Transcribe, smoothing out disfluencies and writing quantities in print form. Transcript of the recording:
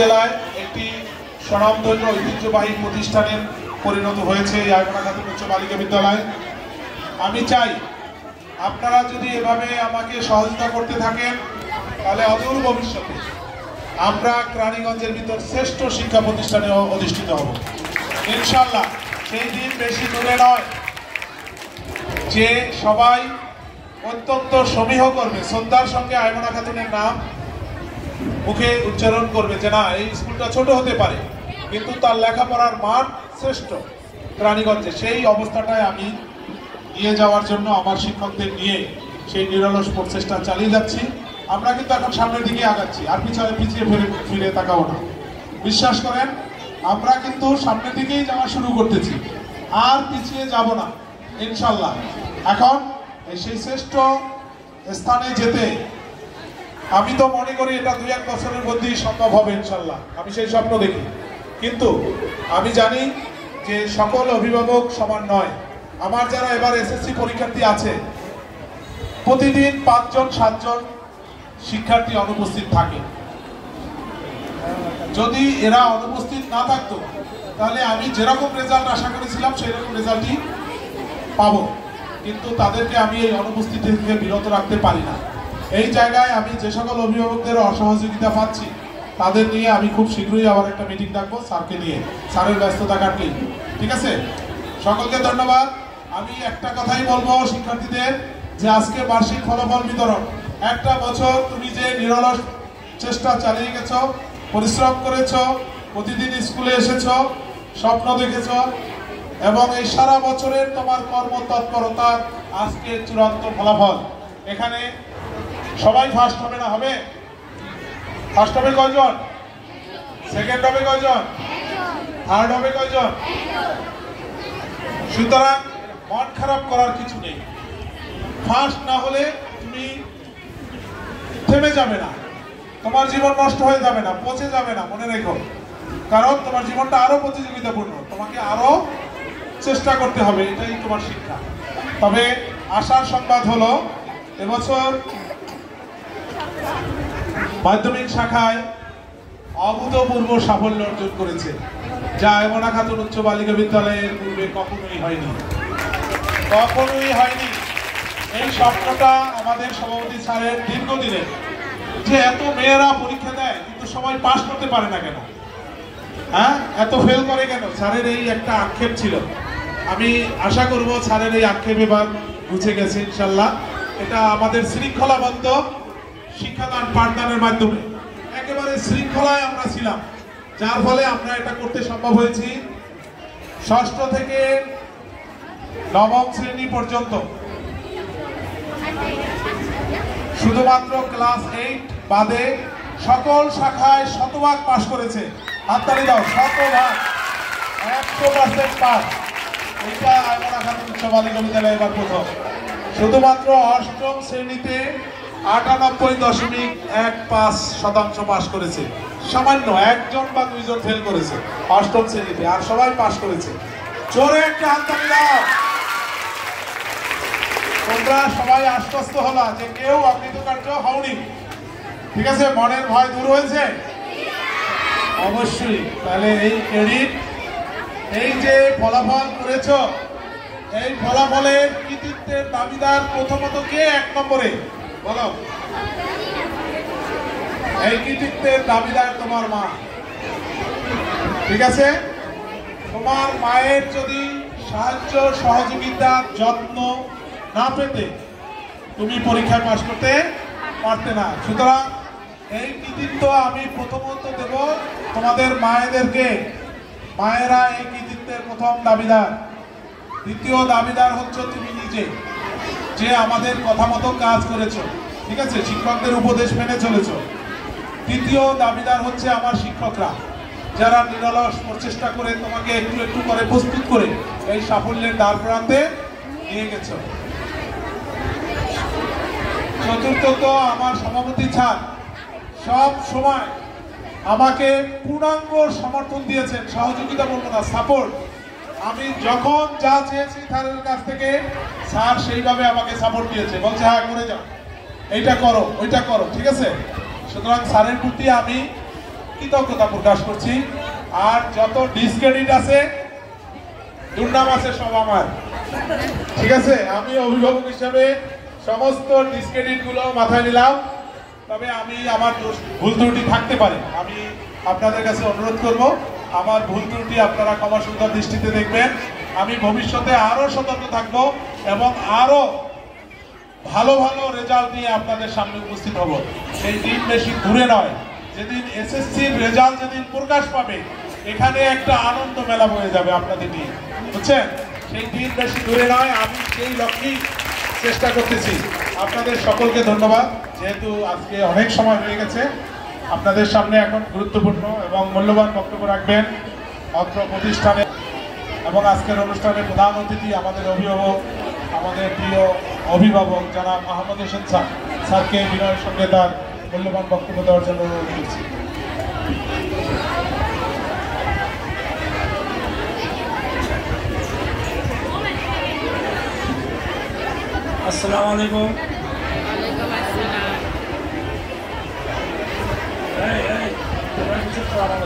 উপজেলায় একটি স্বনামধন্য ঐতিহ্যবাহী প্রতিষ্ঠানে পরিণত হয়েছে এই আয়মনা খাতুন উচ্চ বালিকা বিদ্যালয়। আমি চাই আপনারা যদি এভাবে আমাকে সহযোগিতা করতে থাকেন তাহলে অদূর ভবিষ্যতে আমরা রানীগঞ্জের ভিতর শ্রেষ্ঠ শিক্ষা প্রতিষ্ঠানে অধিষ্ঠিত হব ইনশাআল্লাহ। সেই দিন বেশি দূরে নয় যে সবাই অত্যন্ত সমীহ করবে, শ্রদ্ধার সঙ্গে আয়মনা খাতুনের নাম মুখে উচ্চারণ করবে যে না এই স্কুলটা ছোট হতে পারে কিন্তু তার লেখাপড়ার মান শ্রেষ্ঠ রানীগঞ্জে। সেই অবস্থাটায় আমি নিয়ে যাওয়ার জন্য আমার শিক্ষকদের নিয়ে সেই নিরলস প্রচেষ্টা চালিয়ে যাচ্ছি। আমরা কিন্তু এখন সামনের দিকে আগাচ্ছি, আর পিছিয়ে ফিরে তাকাবো না। বিশ্বাস করেন আমরা কিন্তু সামনের দিকেই যাওয়া শুরু করতেছি, আর পিছিয়ে যাব না ইনশাল্লাহ। এখন সেই শ্রেষ্ঠ স্থানে যেতে আমি তো মনে করি এটা 2-1 বছরের মধ্যেই সম্ভব হবে ইনশাল্লাহ, আমি সেই স্বপ্ন দেখি। কিন্তু আমি জানি যে সকল অভিভাবক সমান নয়। আমার যারা এবার এসএসসি পরীক্ষার্থী আছে প্রতিদিন 5-7 জন শিক্ষার্থী অনুপস্থিত থাকে। যদি এরা অনুপস্থিত না থাকতো তাহলে আমি যেরকম রেজাল্ট আশা করেছিলাম সেই রকম রেজাল্টই পাবো, কিন্তু তাদেরকে আমি এই অনুপস্থিতি থেকে বিরত রাখতে পারি না। এই জায়গায় আমি যে সকল অভিভাবকদের অসহযোগিতা পাচ্ছি তাদের নিয়ে আমি খুব শীঘ্রই আবার একটা মিটিং ডাকবো স্যারকে নিয়ে, স্যারের ব্যস্ততা কাটলেই। ঠিক আছে, সকলকে ধন্যবাদ। আমি একটা কথাই বলবো শিক্ষার্থীদের যে আজকে বার্ষিক ফলাফল বিতরণ, একটা বছর তুমি যে নিরলস চেষ্টা চালিয়ে গেছো, পরিশ্রম করেছো, প্রতিদিন স্কুলে এসেছো, স্বপ্ন দেখেছো এবং এই সারা বছরের তোমার কর্মতৎপরতা আজকে চূড়ান্ত ফলাফল। এখানে সবাই ফার্স্ট হবে না? হবে? ফার্স্ট হবে কয়জন? সেকেন্ড হবে কয়জন? থার্ড হবে কয়জন? সুতরাং মন খারাপ করার কিছু নেই। ফার্স্ট না হলে তুমি থেমে যাবে না, তোমার জীবন নষ্ট হয়ে যাবে না, পচে যাবে না, মনে রেখো। কারণ তোমার জীবনটা আরো প্রতিযোগিতাপূর্ণ, তোমাকে আরো চেষ্টা করতে হবে, এটাই তোমার শিক্ষা। তবে আশার সংবাদ হলো এবছর মাধ্যমিক শাখায় অভূতপূর্ব সাফল্য অর্জন করেছে, যা আয়মনা খাতুন উচ্চ বালিকা বিদ্যালয়ের পূর্বে কখনোই হয়নি। এই স্বপ্নটা আমাদের সভাপতি স্যারের দীর্ঘদিনের, যে এত মেয়েরা পরীক্ষা দেয় কিন্তু সবাই পাস করতে পারে না কেন, হ্যাঁ এত ফেল করে কেন, স্যারের এই একটা আক্ষেপ ছিল। আমি আশা করব স্যারের এই আক্ষেপ এবার বুঝে গেছে ইনশাল্লাহ। এটা আমাদের শৃঙ্খলাবদ্ধ শিক্ষাদান পাঠদানের মাধ্যমে একেবারে শৃঙ্খলায় আমরা ছিলাম, যার ফলে আমরা এটা করতে সম্ভব হয়েছি। 6ষ্ঠ থেকে 9ম শ্রেণী পর্যন্ত শুধুমাত্র ক্লাস 8 বাদে সকল শাখায় শতভাগ পাস করেছে। হাততালি দাও, শতভাগ, 100% পাস। এটা আয়মনা খাতুন উচ্চ বালিকা বিদ্যালয় এবার প্রথম। শুধুমাত্র 8ম শ্রেণীতে 98.15% পাস করেছে। সামান্য 1 জন বা 2 জন ফেল করেছে 8ম শ্রেণীতে, আর সবাই পাস করেছে। জোরে একটা হাততালি দাও। তোমরা সবাই আশ্বস্ত হলা যে কেউ অকৃতকার্য হওনি, ঠিক আছে? মনের ভয় দূর হয়েছে অবশ্যই। তাহলে এই ক্রেডিট, এই যে ফলাফল করেছো, এই ফলাফলের কৃতিত্বের দাবিদার প্রথমত কে 1 নম্বরে বলো? এই কৃতিত্বের দাবিদার তোমার মা, ঠিক আছে? তোমার মায়ের যদি সাহায্য সহযোগিতা যত্ন না পেতে তুমি পরীক্ষায় পাস করতে পারতে না। সুতরাং এই কৃতিত্ব আমি প্রথমত দেব তোমাদের মায়েদেরকে। মায়েরা এই কৃতিত্বের প্রথম দাবিদার। দ্বিতীয় দাবিদার হচ্ছে তুমি নিজে, যে আমাদের কথা মতো কাজ করেছো, ঠিক আছে, শিক্ষকদের উপদেশ মেনে চলেছো। তৃতীয় দাবিদার হচ্ছে আমার শিক্ষকরা, যারা নিরলস প্রচেষ্টা করে তোমাকে একটু একটু করে প্রস্তুত করে এই সাফল্যের দ্বার প্রান্তে নিয়ে গেছো। চতুর্থত আমার সভাপতি স্যার সব সময় আমাকে পূর্ণাঙ্গ সমর্থন দিয়েছেন, সহযোগিতা বলবো না, সাপোর্ট। আমি যখন যা চেয়েছি স্যারের কাছ থেকে স্যার সেইভাবে আমাকে সাপোর্ট দিয়েছে, বলছে হ্যাঁ করে যাও, এইটা করো ওইটা করো, ঠিক আছে? সুতরাং স্যারের প্রতি আমি কৃতজ্ঞতা প্রকাশ করছি। আর যত ডিসক্রেডিট আছে, দুর্নাম আছে, সব আমার। ঠিক আছে, আমি অভিভাবক হিসেবে সমস্ত ডিসক্রেডিট গুলো মাথায় নিলাম। তবে আমি আমার ভুল ত্রুটি থাকতে পারে, আমি আপনাদের কাছে অনুরোধ করব আমার ভুল ত্রুটি আপনারা ক্ষমা সুন্দর দৃষ্টিতে দেখবেন। আমি ভবিষ্যতে আরো সতর্ক থাকব এবং আরো ভালো ভালো রেজাল্ট নিয়ে আপনাদের সামনে উপস্থিত হব। সেই দিন বেশি দূরে নয়, যেদিন এসএসসির রেজাল্ট যেদিন প্রকাশ পাবে, এখানে একটা আনন্দ মেলা হয়ে যাবে আপনাদের নিয়ে, বুঝছেন? সেই দিন বেশি দূরে নয়, আমি সেই লক্ষ্যেই চেষ্টা করতেছি। আপনাদের সকলকে ধন্যবাদ। যেহেতু আজকে অনেক সময় হয়ে গেছে, আপনাদের সামনে এখন গুরুত্বপূর্ণ এবং মূল্যবান বক্তব্য রাখবেন অত্র প্রতিষ্ঠানে এবং আজকের অনুষ্ঠানে প্রধান অতিথি আমাদের অভিভাবক, আমাদের প্রিয় অভিভাবক জনাব মাহমুদ হোসেন স্যারকে বিনয়ের সঙ্গে তার মূল্যবান বক্তব্য দেওয়ার জন্য অনুরোধ করছি। আসসালামু আলাইকুম। এই তোমরা কিছু তো আরাম